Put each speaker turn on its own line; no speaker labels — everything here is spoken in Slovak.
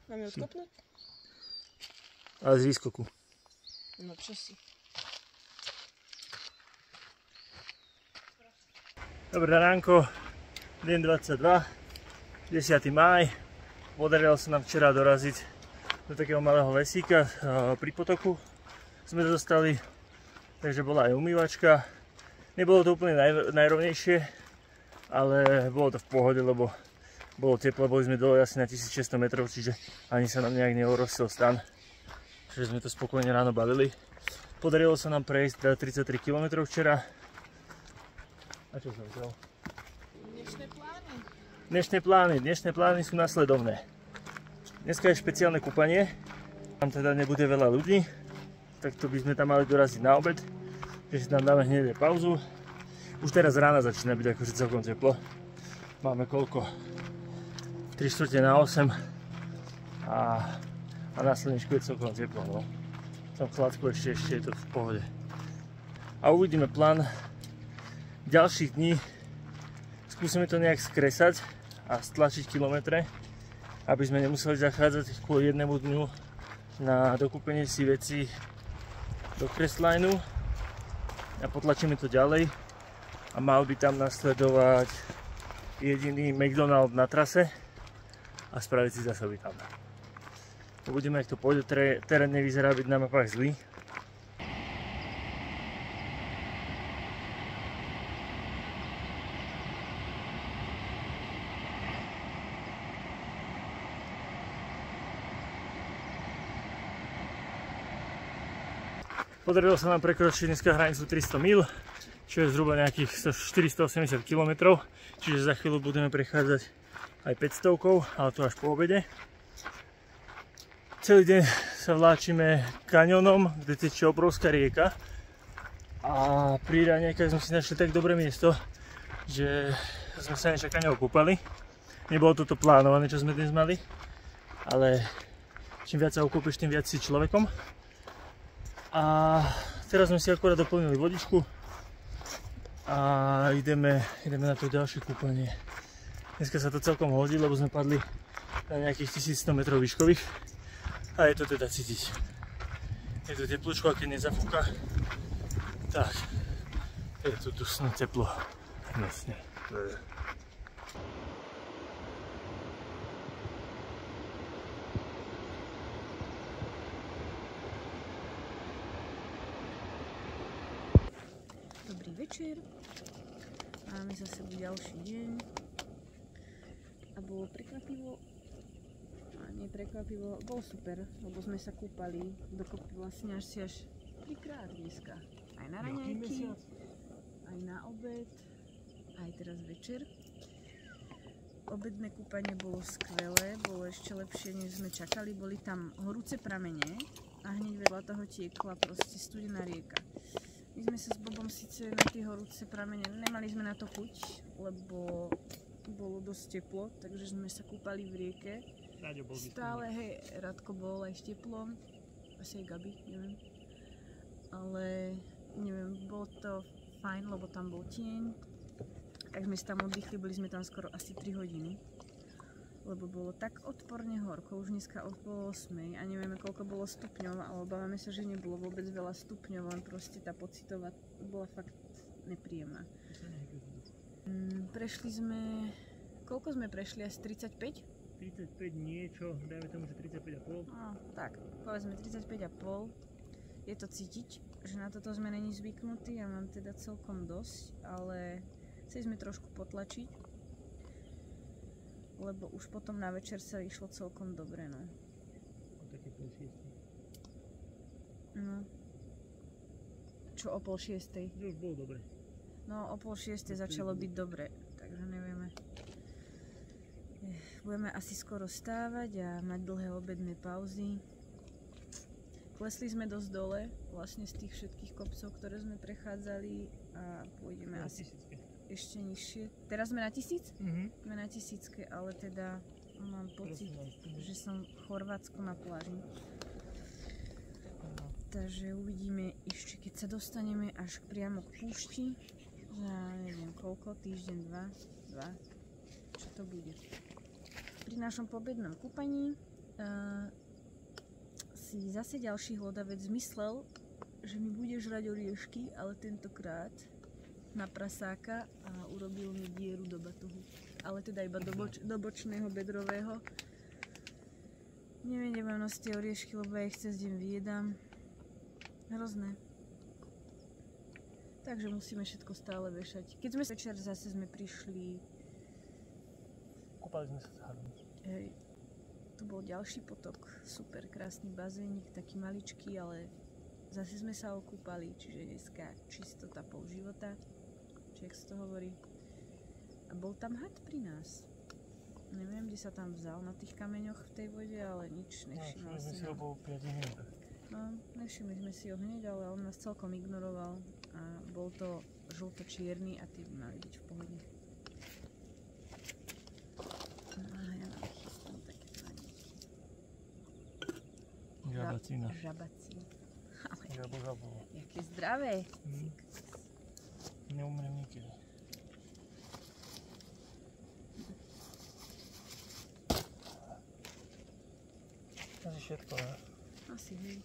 Mám ju odkopnúť?
Ale z výskoku.
No čo si.
Dobré ránko, deň 22, 10. máj. Podarilo sa nám včera doraziť do takého malého lesíka pri potoku. Sme dostali, takže bola aj umývačka. Nebolo to úplne najrovnejšie, ale bolo to v pohode, lebo bolo teplo, boli sme dole asi na 1600 metrov, čiže ani sa nám nejak neorosil stan. Čiže sme to spokojne ráno balili. Podarilo sa nám prejsť 33 km včera. A čo som vzal? Dnešné plány sú nasledovné. Dneska je špeciálne kúpanie. Tam teda nebude veľa ľudí, tak to by sme tam mali doraziť na obed. Že si tam dáme hneď pauzu. Už teraz rána začína byť akože celkom teplo. Máme koľko? 7:45 a na slnečku je celkom teplo, no. Tam chladku ešte je to v pohode. A uvidíme plán ďalších dní. Skúsime to nejak skresať a stlačiť kilometre, aby sme nemuseli zachádzať kvôli jednému dňu na dokúpenie si vecí do Crestlineu. A potlačíme to ďalej a mal by tam nasledovať jediný McDonald na trase a spraviť si zásoby tam. Uvidíme, jak to pôjde. Terén nevyzerá byť na mapách zlý. Podarilo sa nám prekročiť dneska hranicu 300 mil, čo je zhruba nejakých 480 km, čiže za chvíľu budeme prechádzať aj 500, ale to až po obede. Celý deň sa vláčime kaňonom, kde tečie obrovská rieka. A pri raňajkách sme si našli tak dobré miesto, že sme sa nečakane okúpali. Nebolo toto plánované, čo sme dnes mali, ale čím viac sa okúpiš, tým viac si človekom. A teraz sme si akorát doplnili vodičku a ideme na to ďalšie kúpanie. Dneska sa to celkom hodí, lebo sme padli na nejakých 1100 metrov výškových a je to teda cítiť. Je to teplúčko, a keď nezafúka, tak je to dusné teplo. Vlastne.
Dobrý večer. Máme za sebou ďalší deň. A bolo prekvapivo, a neprekvapivo, bolo super, lebo sme sa kúpali dokopy vlastne až 3-krát dneska. Aj na raňajky, aj na obed, aj teraz večer. Obedné kúpanie bolo skvelé, bolo ešte lepšie, než sme čakali. Boli tam horúce pramene a hneď vedľa toho tiekla proste studená rieka. My sme sa s Bobom síce na tie horúce pramene, nemali sme na to chuť, lebo bolo dosť teplo, takže sme sa kúpali v rieke. Stále, hej, Radko bol aj s teplom, asi aj Gabi, neviem. Ale, neviem, bolo to fajn, lebo tam bol tieň. Tak sme sa tam oddychli, boli sme tam skoro asi 3 hodiny. Lebo bolo tak odporne horko, už dneska od pol 8 a nevieme koľko bolo stupňov, ale obávame sa, že nebolo vôbec veľa stupňov, len proste tá pocitová bola fakt nepríjemná. Prešli sme, koľko sme prešli, asi 35?
35 niečo, dajme tomu, že 35,5.
No, tak, povedzme 35,5. Je to cítiť, že na toto sme není zvyknutí, ja mám teda celkom dosť, ale chceli sme trošku potlačiť, lebo už potom na večer sa išlo celkom dobre, no.
O také pol 6.
No. Čo o pol 6?
To už bolo dobre.
No, o pol 6 začalo byť dobre, takže nevieme. Budeme asi skoro stávať a mať dlhé obedné pauzy. Klesli sme dosť dole, vlastne z tých všetkých kopcov, ktoré sme prechádzali a pôjdeme
na
asi
tisícke.
Ešte nižšie. Teraz sme na 1000? Sme na 1000, ale teda mám pocit, že som v Chorvátsku na pláži. Takže uvidíme ešte, keď sa dostaneme až priamo k púšti. Za neviem koľko, týždeň, dva, čo to bude. Pri našom pobednom kúpaní si zase ďalší hlodavec myslel, že mi bude žrať oriešky, ale tentokrát na prasáka a urobil mi dieru do batohu. Ale teda iba do bočného bedrového. Neviem, nemám nosiť tie oriešky, lebo ja ich cez deň vyjedám. Hrozné. Takže musíme všetko stále vešať. Keď sme večer zase sme prišli...
Kúpali sme sa s Harmi.
Hej. Tu bol ďalší potok. Super, krásny bazénik, taký maličký, ale zase sme sa okúpali, čiže dneska čistota pol života. Či jak sa to hovorí. A bol tam had pri nás. Neviem, kde sa tam vzal na tých kameňoch v tej vode, ale nič nevšimol
sme si ho po 5 minútach.
No, nevšimli sme si ho hneď, ale on nás celkom ignoroval a bol to žlto-čierny a tie by mali byť v pohode. No a ja vám chystám také fajnenky.
Žabacina.
Žabacina. Ale
Žabo.
jaké zdravé.
Neumrem nikdy. Asi všetko, ne?
Asi hej.